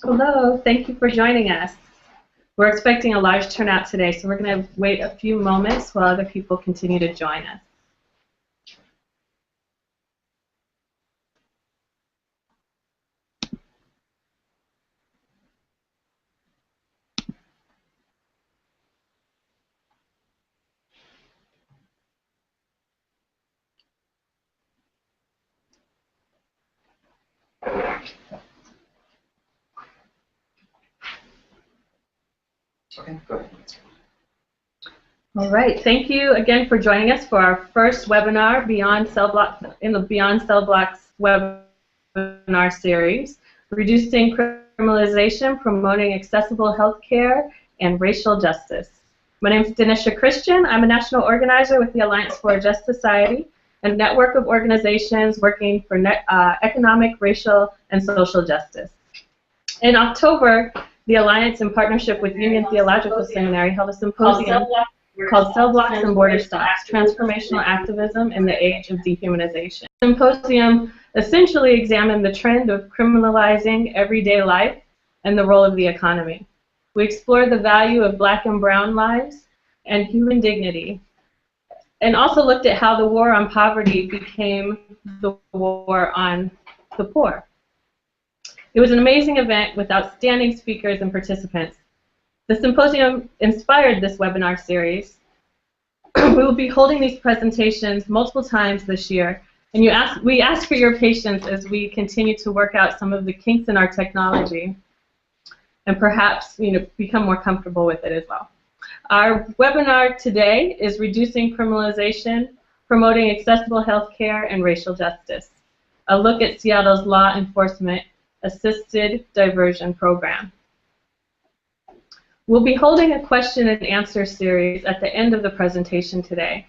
Hello, thank you for joining us. We're expecting a large turnout today, so we're going to wait a few moments while other people continue to join us. Okay, go ahead. All right, thank you again for joining us for our first webinar in the Beyond Cellblocks webinar series, Reducing Criminalization, Promoting Accessible Healthcare and Racial Justice. My name is Denisha Christian. I'm a national organizer with the Alliance for a Just Society, a network of organizations working for economic, racial, and social justice. In October, the Alliance, in partnership with Union Theological Seminary, held a symposium called Cellblocks and Border Stops, Transformational Activism in the Age of Dehumanization. The symposium essentially examined the trend of criminalizing everyday life and the role of the economy. We explored the value of Black and brown lives and human dignity, and also looked at how the war on poverty became the war on the poor. It was an amazing event with outstanding speakers and participants. The symposium inspired this webinar series. We will be holding these presentations multiple times this year, and we ask for your patience as we continue to work out some of the kinks in our technology and perhaps become more comfortable with it as well. Our webinar today is Reducing Criminalization, Promoting Accessible Healthcare and Racial Justice, a look at Seattle's law enforcement assisted diversion program. We'll be holding a question and answer series at the end of the presentation today.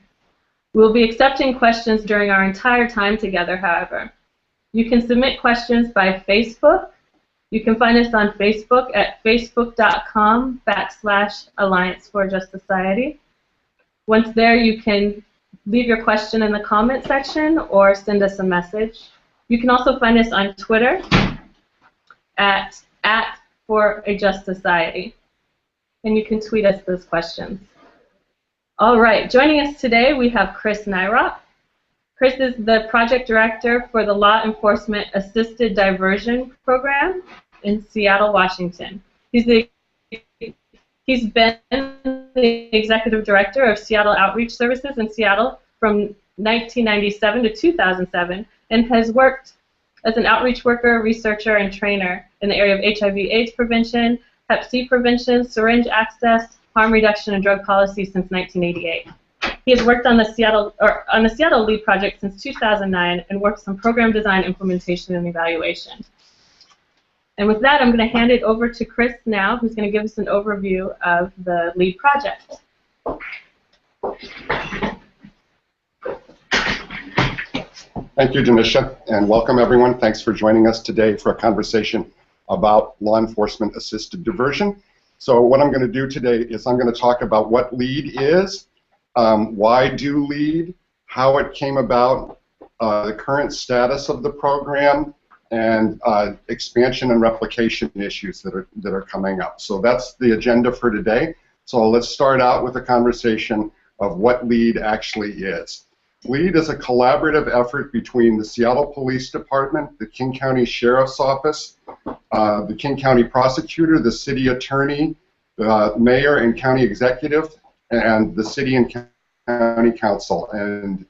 We'll be accepting questions during our entire time together, however. You can submit questions by Facebook. You can find us on Facebook at facebook.com/Alliance for a Just Society. Once there, you can leave your question in the comment section or send us a message. You can also find us on Twitter at For a Just Society, and you can tweet us those questions. All right, joining us today we have Chris Nyrop. Chris is the project director for the Law Enforcement Assisted Diversion Program in Seattle, Washington. He's been the executive director of Seattle Outreach Services in Seattle from 1997 to 2007, and has worked as an outreach worker, researcher, and trainer in the area of HIV/AIDS prevention, Hep C prevention, syringe access, harm reduction, and drug policy since 1988. He has worked on the Seattle LEAD project since 2009 and works on program design, implementation, and evaluation. And with that, I'm going to hand it over to Chris now, who's going to give us an overview of the LEAD project. Thank you, Denisha, and welcome everyone. Thanks for joining us today for a conversation about law enforcement assisted diversion. So what I'm going to do today is I'm going to talk about what LEAD is, why do LEAD, how it came about, the current status of the program, and expansion and replication issues that are coming up. So that's the agenda for today. So let's start out with a conversation of what LEAD actually is. LEAD is a collaborative effort between the Seattle Police Department, the King County Sheriff's Office, the King County Prosecutor, the City Attorney, the Mayor and County Executive, and the City and County Council, and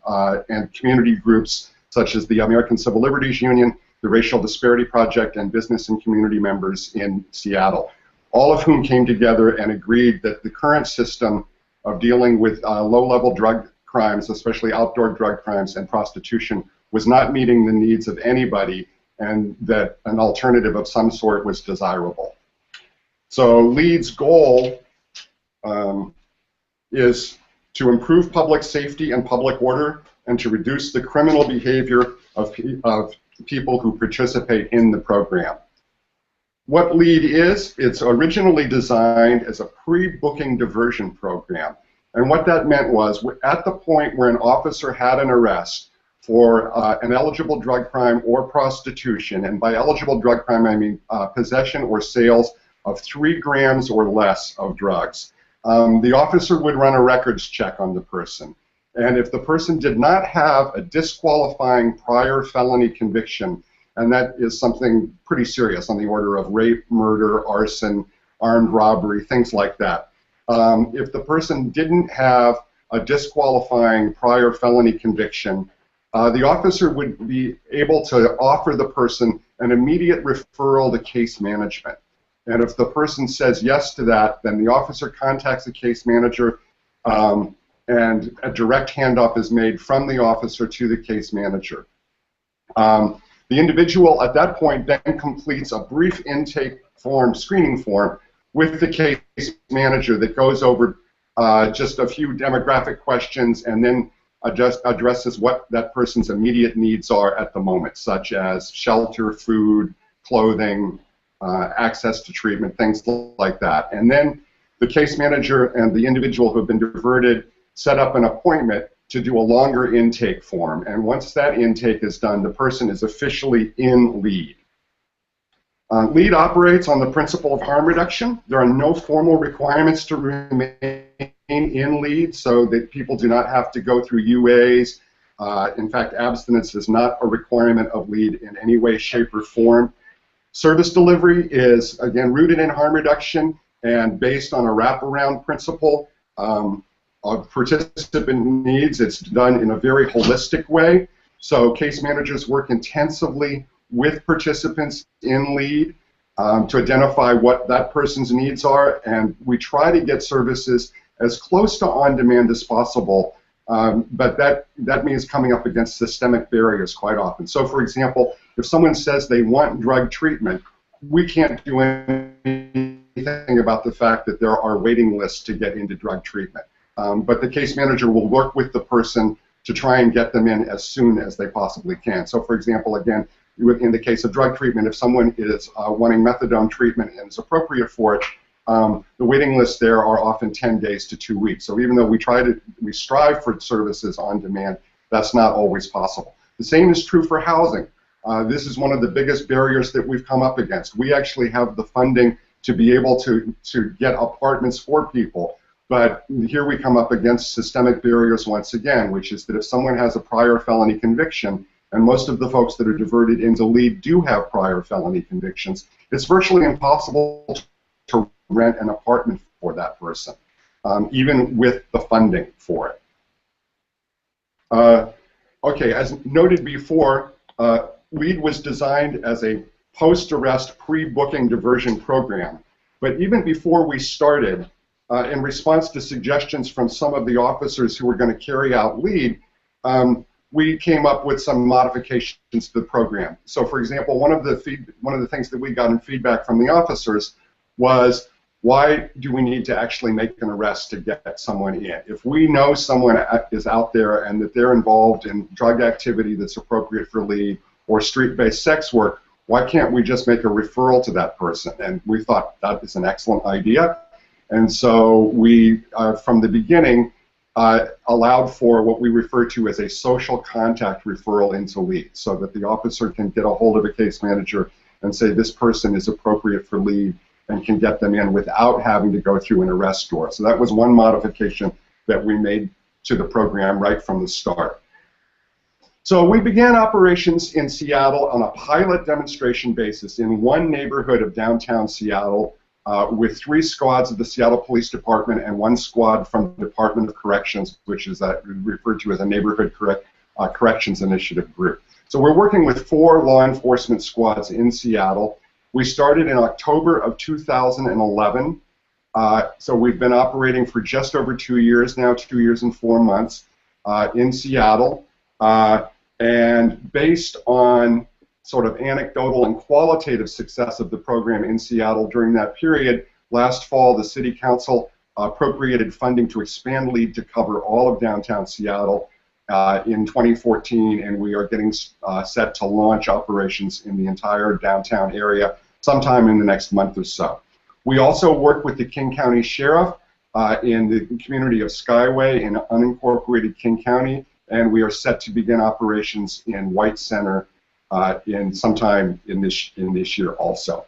community groups such as the American Civil Liberties Union, the Racial Disparity Project, and business and community members in Seattle, all of whom came together and agreed that the current system of dealing with low-level drug crimes, especially outdoor drug crimes and prostitution, was not meeting the needs of anybody, and that an alternative of some sort was desirable. So LEAD's goal is to improve public safety and public order and to reduce the criminal behavior of people who participate in the program. What LEAD is, it's originally designed as a pre-booking diversion program. And what that meant was, at the point where an officer had an arrest for an eligible drug crime or prostitution. And by eligible drug crime, I mean possession or sales of 3 grams or less of drugs. The officer would run a records check on the person. And if the person did not have a disqualifying prior felony conviction, and that is something pretty serious on the order of rape, murder, arson, armed robbery, things like that. If the person didn't have a disqualifying prior felony conviction, the officer would be able to offer the person an immediate referral to case management. And if the person says yes to that, then the officer contacts the case manager, and a direct handoff is made from the officer to the case manager. The individual at that point then completes a brief intake form, screening form, with the case manager that goes over just a few demographic questions and then addresses what that person's immediate needs are at the moment, such as shelter, food, clothing, access to treatment, things like that. And then the case manager and the individual who have been diverted set up an appointment to do a longer intake form. And once that intake is done, the person is officially in LEAD. LEAD operates on the principle of harm reduction. There are no formal requirements to remain in LEAD, so that people do not have to go through UAs. In fact, abstinence is not a requirement of LEAD in any way, shape, or form. Service delivery is, again, rooted in harm reduction and based on a wraparound principle of participant needs. It's done in a very holistic way. So case managers work intensively with participants in LEAD to identify what that person's needs are, and we try to get services as close to on-demand as possible, but that means coming up against systemic barriers quite often. So for example, if someone says they want drug treatment, we can't do anything about the fact that there are waiting lists to get into drug treatment. But the case manager will work with the person to try and get them in as soon as they possibly can. So for example, again, in the case of drug treatment, if someone is wanting methadone treatment and is appropriate for it, the waiting lists there are often 10 days to 2 weeks. So even though we strive for services on demand, that's not always possible. The same is true for housing. This is one of the biggest barriers that we've come up against. We actually have the funding to be able to get apartments for people, but here we come up against systemic barriers once again, which is that if someone has a prior felony conviction, and most of the folks that are diverted into LEAD do have prior felony convictions, it's virtually impossible to rent an apartment for that person, even with the funding for it. Okay, as noted before, LEAD was designed as a post-arrest pre-booking diversion program. But even before we started, in response to suggestions from some of the officers who were going to carry out LEAD, we came up with some modifications to the program. So for example, one of the things that we got in feedback from the officers was, why do we need to actually make an arrest to get someone in? If we know someone is out there and that they're involved in drug activity that's appropriate for LEAD or street-based sex work, why can't we just make a referral to that person? And we thought that is an excellent idea. And so we, from the beginning, allowed for what we refer to as a social contact referral into LEAD, so that the officer can get a hold of a case manager and say this person is appropriate for LEAD and can get them in without having to go through an arrest door. So that was one modification that we made to the program right from the start. So we began operations in Seattle on a pilot demonstration basis in one neighborhood of downtown Seattle with 3 squads of the Seattle Police Department and 1 squad from the Department of Corrections, which is referred to as a Neighborhood Corrections Initiative group. So we're working with 4 law enforcement squads in Seattle. We started in October of 2011. So we've been operating for just over 2 years now, 2 years and 4 months in Seattle. And based on sort of anecdotal and qualitative success of the program in Seattle during that period, last fall the City Council appropriated funding to expand LEAD to cover all of downtown Seattle in 2014, and we are getting set to launch operations in the entire downtown area sometime in the next month or so. We also work with the King County Sheriff in the community of Skyway in unincorporated King County and we are set to begin operations in White Center in sometime in this year also.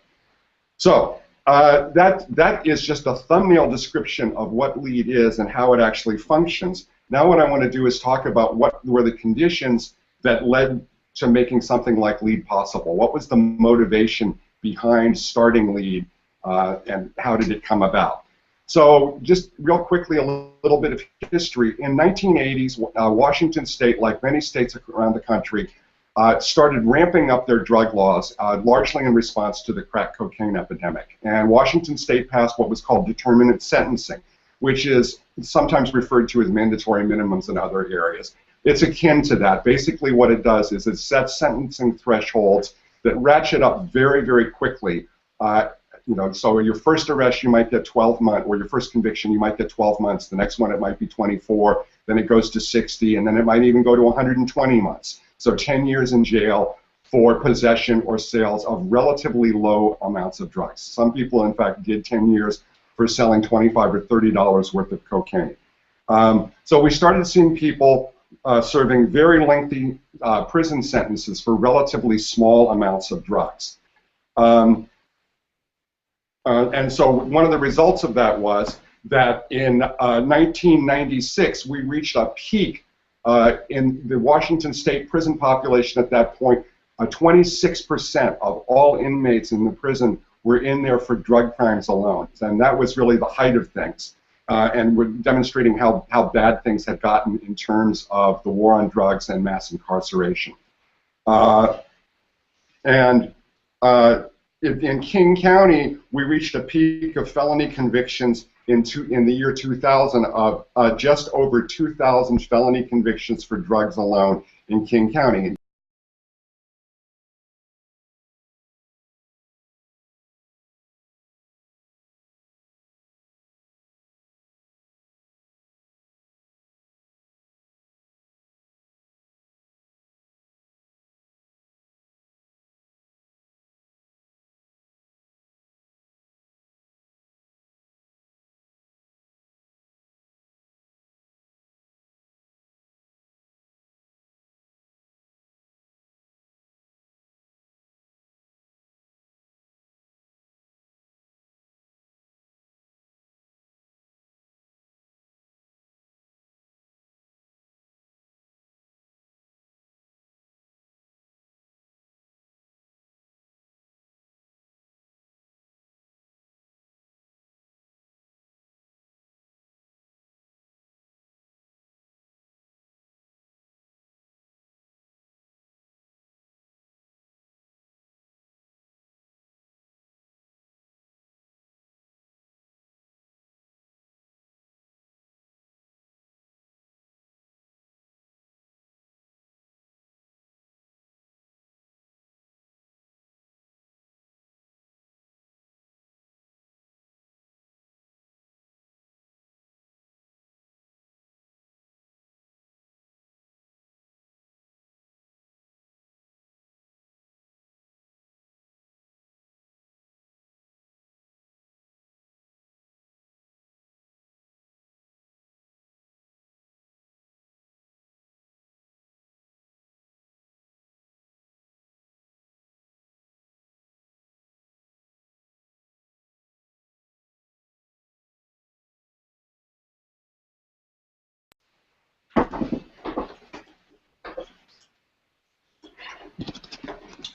So that is just a thumbnail description of what LEAD is and how it actually functions. Now what I want to do is talk about what were the conditions that led to making something like LEAD possible. What was the motivation behind starting LEAD, and how did it come about? So just real quickly, a little bit of history. In 1980s, Washington State, like many states around the country, started ramping up their drug laws, largely in response to the crack cocaine epidemic. And Washington State passed what was called determinate sentencing, which is sometimes referred to as mandatory minimums in other areas. It's akin to that. Basically what it does is it sets sentencing thresholds that ratchet up very, very quickly. You know, so your first arrest you might get 12 months, or your first conviction you might get 12 months. The next one it might be 24, then it goes to 60, and then it might even go to 120 months. So 10 years in jail for possession or sales of relatively low amounts of drugs. Some people, in fact, did 10 years for selling $25 or $30 worth of cocaine. So we started seeing people serving very lengthy prison sentences for relatively small amounts of drugs. And so one of the results of that was that in 1996 we reached a peak in the Washington State prison population at that point. 26% of all inmates in the prison were in there for drug crimes alone, and that was really the height of things. And we're demonstrating how bad things had gotten in terms of the war on drugs and mass incarceration. In King County, we reached a peak of felony convictions in the year 2000 of just over 2,000 felony convictions for drugs alone in King County.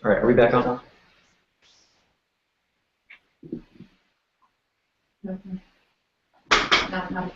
All right, are we back on? Not